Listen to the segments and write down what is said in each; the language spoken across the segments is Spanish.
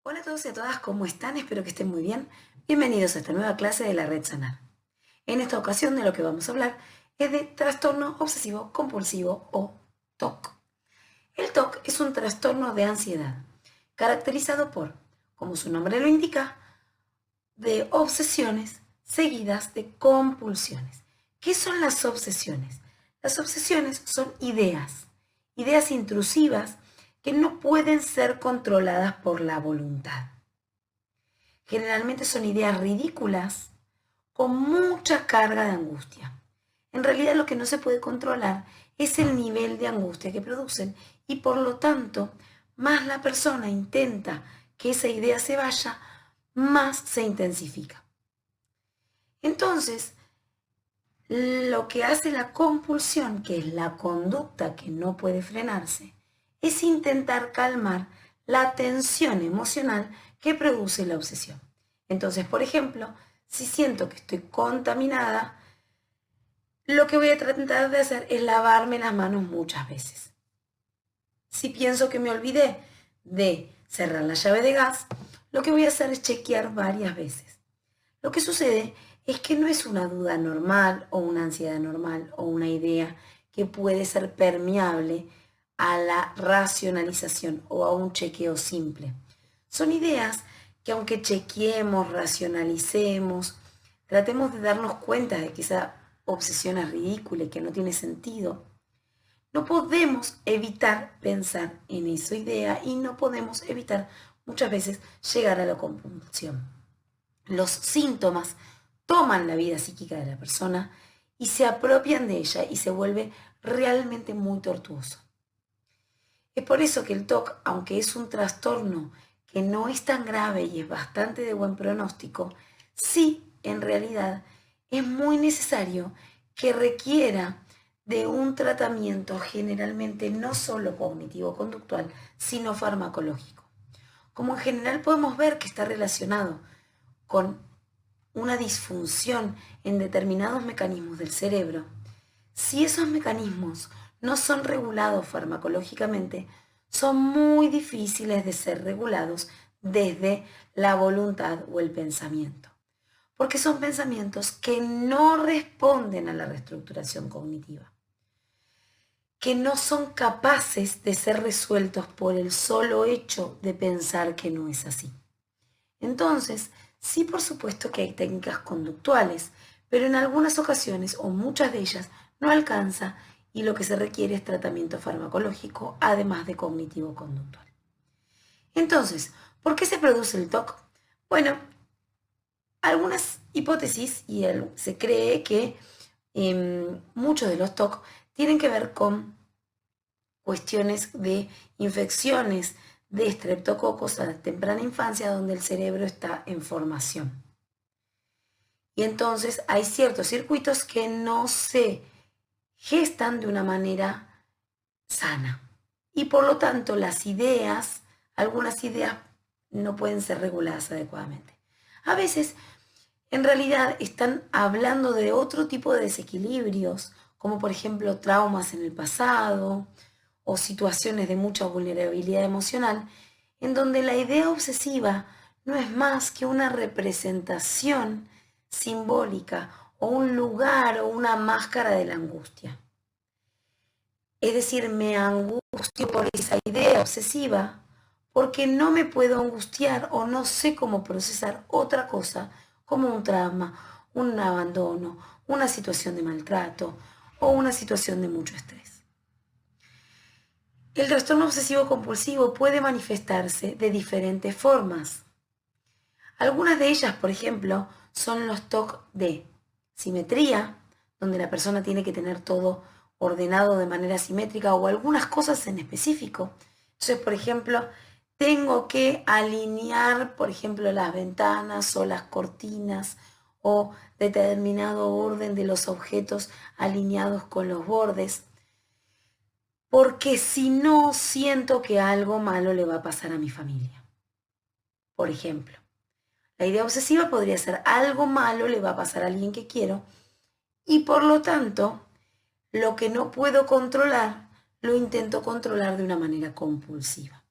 Hola a todos y a todas, ¿cómo están? Espero que estén muy bien. Bienvenidos a esta nueva clase de la Red Sanar. En esta ocasión de lo que vamos a hablar es de trastorno obsesivo compulsivo o TOC. El TOC es un trastorno de ansiedad caracterizado por, como su nombre lo indica, de obsesiones seguidas de compulsiones. ¿Qué son las obsesiones? Las obsesiones son ideas intrusivas que no pueden ser controladas por la voluntad. Generalmente son ideas ridículas con mucha carga de angustia. En realidad lo que no se puede controlar es el nivel de angustia que producen y por lo tanto, más la persona intenta que esa idea se vaya, más se intensifica. Entonces, lo que hace la compulsión, que es la conducta que no puede frenarse, es intentar calmar la tensión emocional que produce la obsesión. Entonces, por ejemplo, si siento que estoy contaminada, lo que voy a tratar de hacer es lavarme las manos muchas veces. Si pienso que me olvidé de cerrar la llave de gas, lo que voy a hacer es chequear varias veces. Lo que sucede es que no es una duda normal o una ansiedad normal o una idea que puede ser permeable a la racionalización o a un chequeo simple. Son ideas que aunque chequeemos, racionalicemos, tratemos de darnos cuenta de que esa obsesión es ridícula y que no tiene sentido, no podemos evitar pensar en esa idea y no podemos evitar muchas veces llegar a la compulsión. Los síntomas toman la vida psíquica de la persona y se apropian de ella y se vuelve realmente muy tortuoso. Es por eso que el TOC, aunque es un trastorno que no es tan grave y es bastante de buen pronóstico, sí, en realidad, es muy necesario que requiera de un tratamiento generalmente no solo cognitivo-conductual, sino farmacológico. Como en general podemos ver que está relacionado con una disfunción en determinados mecanismos del cerebro, si esos mecanismos no son regulados farmacológicamente, son muy difíciles de ser regulados desde la voluntad o el pensamiento, porque son pensamientos que no responden a la reestructuración cognitiva, que no son capaces de ser resueltos por el solo hecho de pensar que no es así. Entonces, sí, por supuesto que hay técnicas conductuales, pero en algunas ocasiones o muchas de ellas no alcanza y lo que se requiere es tratamiento farmacológico, además de cognitivo-conductual. Entonces, ¿por qué se produce el TOC? Bueno, algunas hipótesis y se cree que muchos de los TOC tienen que ver con cuestiones de infecciones de estreptococos a temprana infancia donde el cerebro está en formación. Y entonces hay ciertos circuitos que no se gestan de una manera sana. Y por lo tanto algunas ideas no pueden ser reguladas adecuadamente. A veces, en realidad, están hablando de otro tipo de desequilibrios, como por ejemplo traumas en el pasado o situaciones de mucha vulnerabilidad emocional, en donde la idea obsesiva no es más que una representación simbólica o un lugar o una máscara de la angustia. Es decir, me angustio por esa idea obsesiva porque no me puedo angustiar o no sé cómo procesar otra cosa como un trauma, un abandono, una situación de maltrato o una situación de mucho estrés. El trastorno obsesivo compulsivo puede manifestarse de diferentes formas. Algunas de ellas, por ejemplo, son los TOC de simetría, donde la persona tiene que tener todo ordenado de manera simétrica o algunas cosas en específico. Entonces, por ejemplo, tengo que alinear, por ejemplo, las ventanas o las cortinas o determinado orden de los objetos alineados con los bordes, porque si no siento que algo malo le va a pasar a mi familia. Por ejemplo. La idea obsesiva podría ser algo malo le va a pasar a alguien que quiero y por lo tanto lo que no puedo controlar lo intento controlar de una manera compulsiva.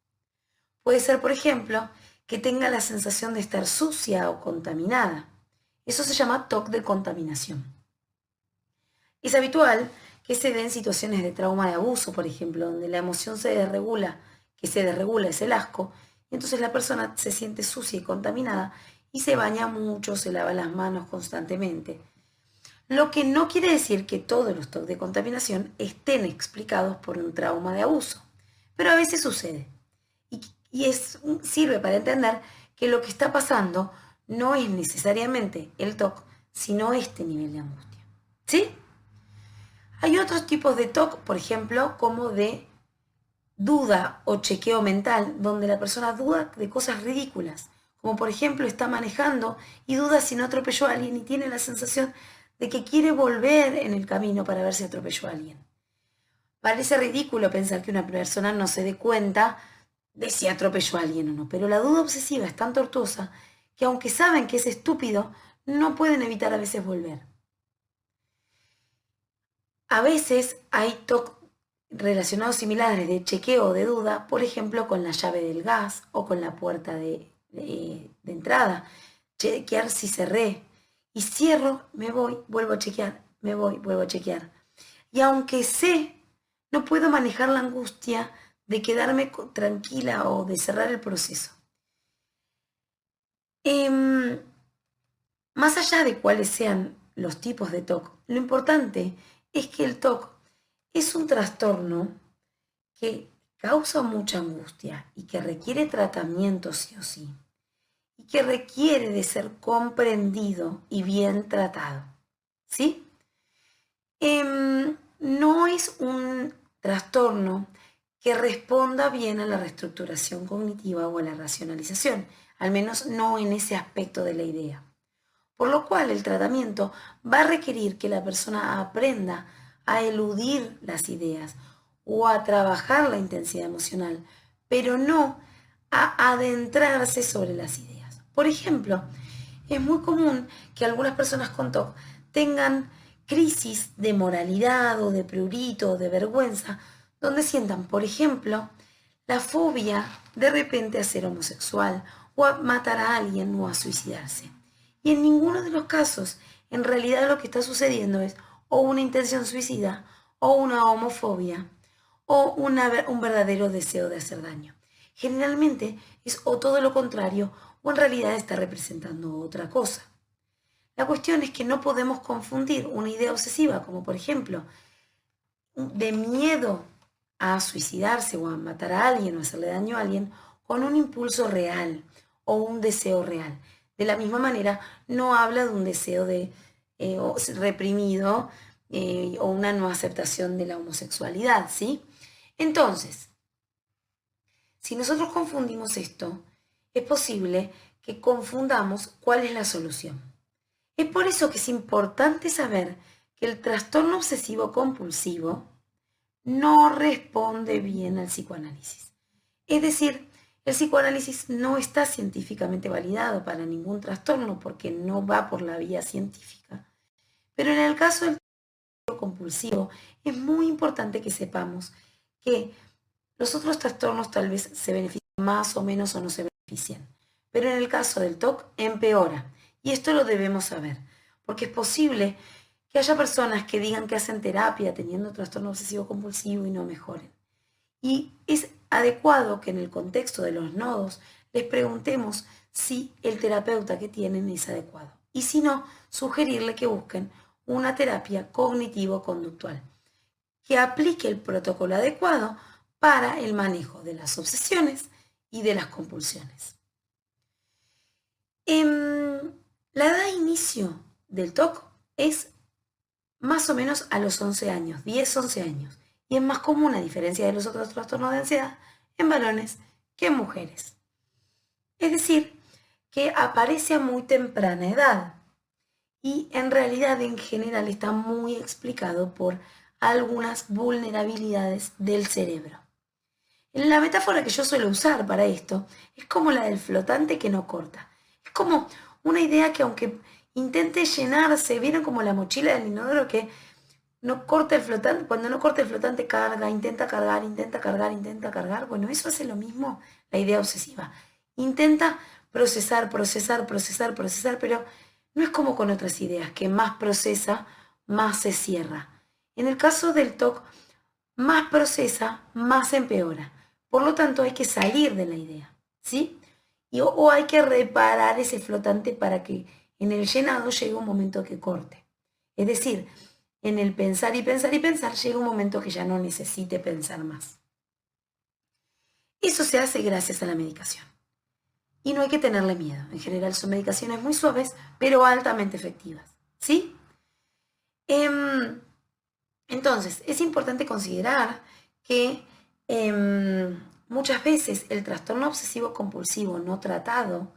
Puede ser, por ejemplo, que tenga la sensación de estar sucia o contaminada. Eso se llama TOC de contaminación. Es habitual que se den situaciones de trauma de abuso, por ejemplo, donde la emoción se desregula, que se desregula es el asco, y entonces la persona se siente sucia y contaminada y se baña mucho, se lava las manos constantemente. Lo que no quiere decir que todos los TOC de contaminación estén explicados por un trauma de abuso, pero a veces sucede. Sirve para entender que lo que está pasando no es necesariamente el TOC, sino este nivel de angustia. ¿Sí? Hay otros tipos de TOC, por ejemplo, como de duda o chequeo mental, donde la persona duda de cosas ridículas, como por ejemplo está manejando y duda si no atropelló a alguien y tiene la sensación de que quiere volver en el camino para ver si atropelló a alguien. Parece ridículo pensar que una persona no se dé cuenta de si atropelló a alguien o no, pero la duda obsesiva es tan tortuosa que aunque saben que es estúpido, no pueden evitar a veces volver. A veces hay TOC relacionados similares de chequeo o de duda, por ejemplo, con la llave del gas o con la puerta de entrada. Chequear si cerré. Y cierro, me voy, vuelvo a chequear, me voy, vuelvo a chequear. Y aunque sé, no puedo manejar la angustia de quedarme tranquila o de cerrar el proceso. Más allá de cuáles sean los tipos de TOC, lo importante es que el TOC es un trastorno que causa mucha angustia y que requiere tratamiento sí o sí, y que requiere de ser comprendido y bien tratado. ¿Sí? No es un trastorno que responda bien a la reestructuración cognitiva o a la racionalización, al menos no en ese aspecto de la idea. Por lo cual el tratamiento va a requerir que la persona aprenda a eludir las ideas o a trabajar la intensidad emocional, pero no a adentrarse sobre las ideas. Por ejemplo, es muy común que algunas personas con TOC tengan crisis de moralidad o de prurito o de vergüenza, donde sientan, por ejemplo, la fobia de repente a ser homosexual o a matar a alguien o a suicidarse. Y en ninguno de los casos, en realidad lo que está sucediendo es o una intención suicida, o una homofobia, o un verdadero deseo de hacer daño. Generalmente es o todo lo contrario, o en realidad está representando otra cosa. La cuestión es que no podemos confundir una idea obsesiva, como por ejemplo, de miedo a suicidarse o a matar a alguien o a hacerle daño a alguien, con un impulso real o un deseo real. De la misma manera, no habla de un deseo reprimido o una no aceptación de la homosexualidad, ¿sí? Entonces, si nosotros confundimos esto, es posible que confundamos cuál es la solución. Es por eso que es importante saber que el trastorno obsesivo compulsivo no responde bien al psicoanálisis. Es decir, el psicoanálisis no está científicamente validado para ningún trastorno porque no va por la vía científica. Pero en el caso del trastorno compulsivo es muy importante que sepamos que los otros trastornos tal vez se benefician más o menos o no se benefician. Pero en el caso del TOC empeora. Y esto lo debemos saber, porque es posible que haya personas que digan que hacen terapia teniendo trastorno obsesivo compulsivo y no mejoren. Y es adecuado que en el contexto de los nodos les preguntemos si el terapeuta que tienen es adecuado. Y si no, sugerirle que busquen una terapia cognitivo-conductual que aplique el protocolo adecuado para el manejo de las obsesiones y de las compulsiones. La edad de inicio del TOC es más o menos a los 11 años, 10-11 años, y es más común, a diferencia de los otros trastornos de ansiedad, en varones que en mujeres. Es decir, que aparece a muy temprana edad y en realidad en general está muy explicado por algunas vulnerabilidades del cerebro. La metáfora que yo suelo usar para esto es como la del flotante que no corta. Es como una idea que aunque intente llenarse, ¿vieron como la mochila del inodoro que no corta el flotante? Cuando no corta el flotante carga, intenta cargar, intenta cargar, intenta cargar. Bueno, eso hace lo mismo la idea obsesiva. Intenta procesar, procesar, procesar, procesar, pero no es como con otras ideas, que más procesa, más se cierra. En el caso del TOC, más procesa, más empeora. Por lo tanto, hay que salir de la idea, ¿sí? O hay que reparar ese flotante para que en el llenado llegue un momento que corte. Es decir, en el pensar y pensar y pensar llega un momento que ya no necesite pensar más. Eso se hace gracias a la medicación. Y no hay que tenerle miedo. En general son medicaciones muy suaves, pero altamente efectivas, ¿sí? Entonces, es importante considerar que muchas veces el trastorno obsesivo compulsivo no tratado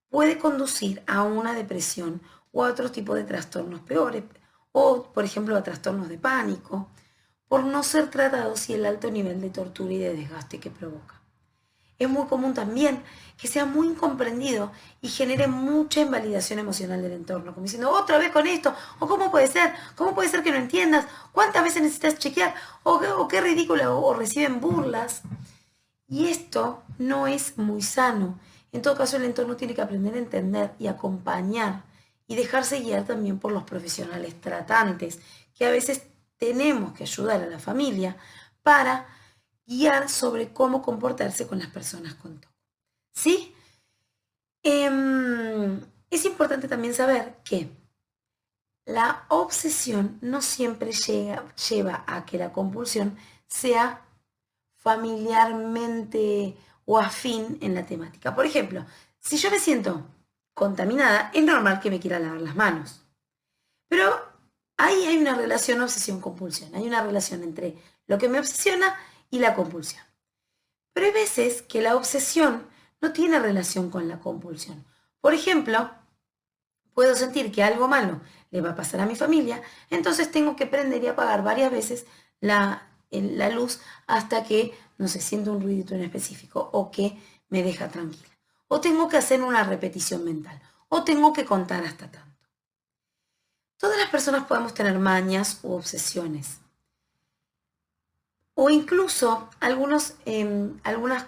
puede conducir a una depresión o a otro tipo de trastornos peores, o por ejemplo a trastornos de pánico, por no ser tratados y el alto nivel de tortura y de desgaste que provoca. Es muy común también que sea muy incomprendido y genere mucha invalidación emocional del entorno, como diciendo, otra vez con esto, o cómo puede ser que no entiendas, cuántas veces necesitas chequear, o qué ridículo, o reciben burlas. Y esto no es muy sano. En todo caso, el entorno tiene que aprender a entender y acompañar y dejarse guiar también por los profesionales tratantes, que a veces tenemos que ayudar a la familia para guiar sobre cómo comportarse con las personas con TOC. ¿Sí? Es importante también saber que la obsesión no siempre lleva a que la compulsión sea familiarmente o afín en la temática. Por ejemplo, si yo me siento contaminada, es normal que me quiera lavar las manos. Pero ahí hay una relación obsesión-compulsión. Hay una relación entre lo que me obsesiona y la compulsión. Pero hay veces que la obsesión no tiene relación con la compulsión. Por ejemplo, puedo sentir que algo malo le va a pasar a mi familia, entonces tengo que prender y apagar varias veces la luz hasta que, no sé, siento un ruidito en específico o que me deja tranquila. O tengo que hacer una repetición mental. O tengo que contar hasta tanto. Todas las personas podemos tener mañas u obsesiones. O incluso algunas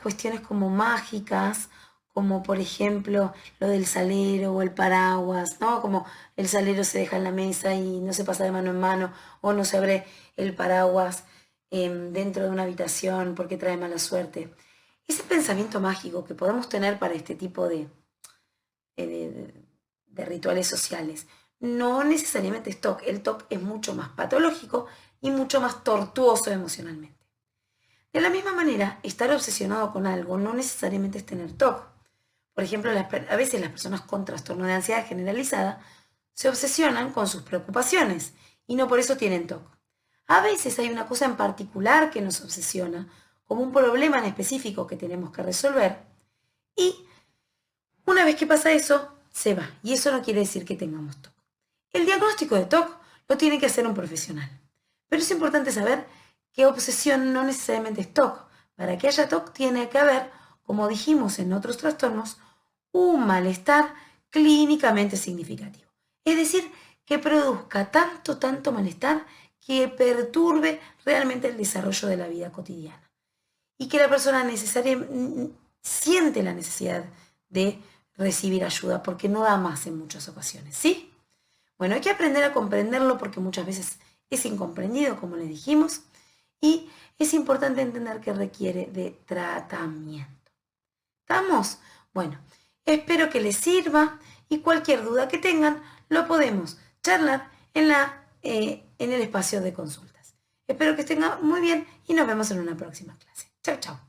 cuestiones como mágicas, como por ejemplo lo del salero o el paraguas, ¿no? Como el salero se deja en la mesa y no se pasa de mano en mano, o no se abre el paraguas dentro de una habitación porque trae mala suerte. Ese pensamiento mágico que podemos tener para este tipo de rituales sociales no necesariamente es TOC. El TOC es mucho más patológico y mucho más tortuoso emocionalmente. De la misma manera, estar obsesionado con algo no necesariamente es tener TOC. Por ejemplo, a veces las personas con trastorno de ansiedad generalizada se obsesionan con sus preocupaciones y no por eso tienen TOC. A veces hay una cosa en particular que nos obsesiona, como un problema en específico que tenemos que resolver, y una vez que pasa eso, se va. Y eso no quiere decir que tengamos TOC. El diagnóstico de TOC lo tiene que hacer un profesional. Pero es importante saber que obsesión no necesariamente es TOC. Para que haya TOC tiene que haber, como dijimos en otros trastornos, un malestar clínicamente significativo. Es decir, que produzca tanto malestar que perturbe realmente el desarrollo de la vida cotidiana. Y que la persona siente la necesidad de recibir ayuda porque no da más en muchas ocasiones, ¿sí? Bueno, hay que aprender a comprenderlo porque muchas veces es incomprendido, como les dijimos, y es importante entender que requiere de tratamiento. ¿Estamos? Bueno, espero que les sirva y cualquier duda que tengan lo podemos charlar en el espacio de consultas. Espero que estén muy bien y nos vemos en una próxima clase. Chau, chau.